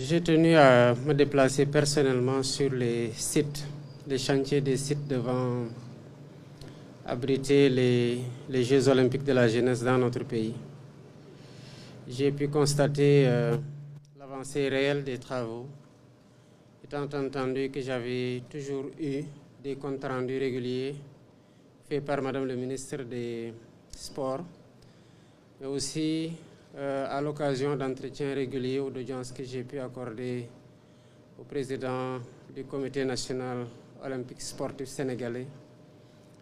J'ai tenu à me déplacer personnellement sur les chantiers des sites devant abriter les Jeux olympiques de la jeunesse dans notre pays. J'ai pu constater l'avancée réelle des travaux, étant entendu que j'avais toujours eu des comptes rendus réguliers faits par Madame le ministre des Sports, mais aussi à l'occasion d'entretiens réguliers ou d'audiences que j'ai pu accorder au président du Comité national olympique sportif sénégalais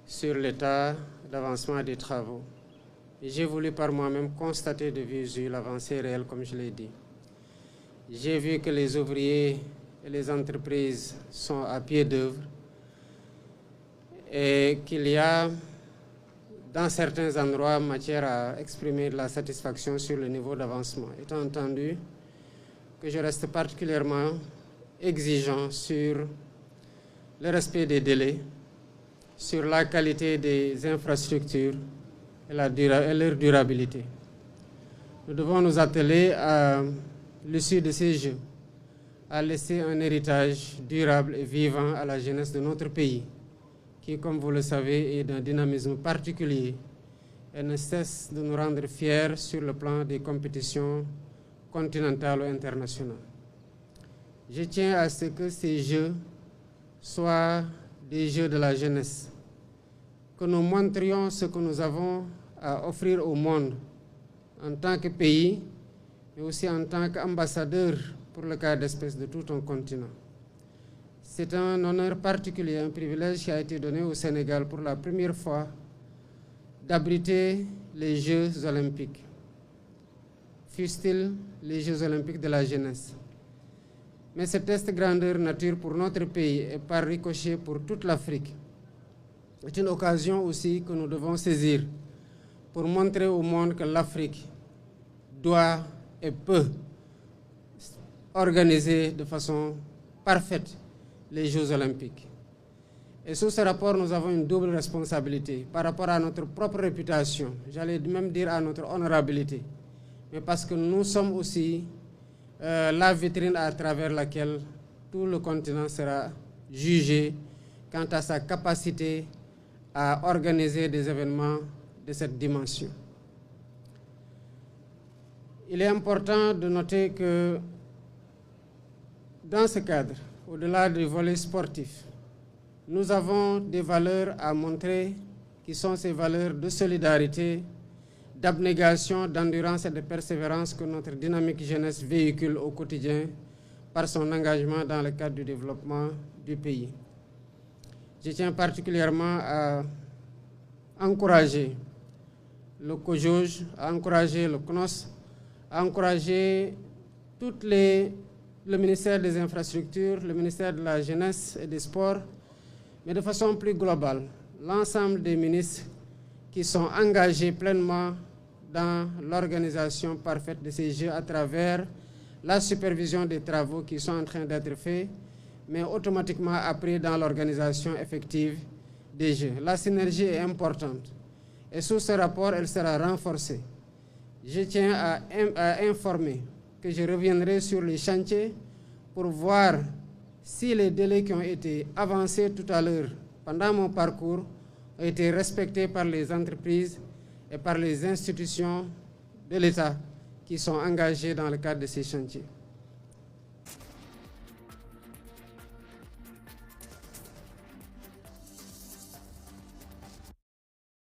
sur l'état d'avancement des travaux. Et j'ai voulu par moi-même constater de visu l'avancée réelle, comme je l'ai dit. J'ai vu que les ouvriers et les entreprises sont à pied d'œuvre et qu'il y a dans certains endroits matière à exprimer de la satisfaction sur le niveau d'avancement, étant entendu que je reste particulièrement exigeant sur le respect des délais, sur la qualité des infrastructures et leur durabilité. Nous devons nous atteler à l'issue de ces Jeux à laisser un héritage durable et vivant à la jeunesse de notre pays, qui, comme vous le savez, est d'un dynamisme particulier et ne cesse de nous rendre fiers sur le plan des compétitions continentales ou internationales. Je tiens à ce que ces Jeux soient des Jeux de la jeunesse, que nous montrions ce que nous avons à offrir au monde en tant que pays, mais aussi en tant qu'ambassadeur pour le cas d'espèce de tout un continent. C'est un honneur particulier, un privilège qui a été donné au Sénégal pour la première fois d'abriter les Jeux olympiques, fussent-ils les Jeux olympiques de la jeunesse. Mais cette grandeur nature pour notre pays et par ricochet pour toute l'Afrique est une occasion aussi que nous devons saisir pour montrer au monde que l'Afrique doit et peut organiser de façon parfaite les Jeux olympiques. Et sous ce rapport, nous avons une double responsabilité par rapport à notre propre réputation, j'allais même dire à notre honorabilité, mais parce que nous sommes aussi la vitrine à travers laquelle tout le continent sera jugé quant à sa capacité à organiser des événements de cette dimension. Il est important de noter que dans ce cadre, au-delà du volet sportif, nous avons des valeurs à montrer qui sont ces valeurs de solidarité, d'abnégation, d'endurance et de persévérance que notre dynamique jeunesse véhicule au quotidien par son engagement dans le cadre du développement du pays. Je tiens particulièrement à encourager le COJOJ, à encourager le CNOS, à encourager le ministère des Infrastructures, le ministère de la Jeunesse et des Sports, mais de façon plus globale, l'ensemble des ministres qui sont engagés pleinement dans l'organisation parfaite de ces Jeux à travers la supervision des travaux qui sont en train d'être faits, mais automatiquement après dans l'organisation effective des Jeux. La synergie est importante et sous ce rapport, elle sera renforcée. Je tiens à informer que je reviendrai sur les chantiers pour voir si les délais qui ont été avancés tout à l'heure pendant mon parcours ont été respectés par les entreprises et par les institutions de l'État qui sont engagées dans le cadre de ces chantiers.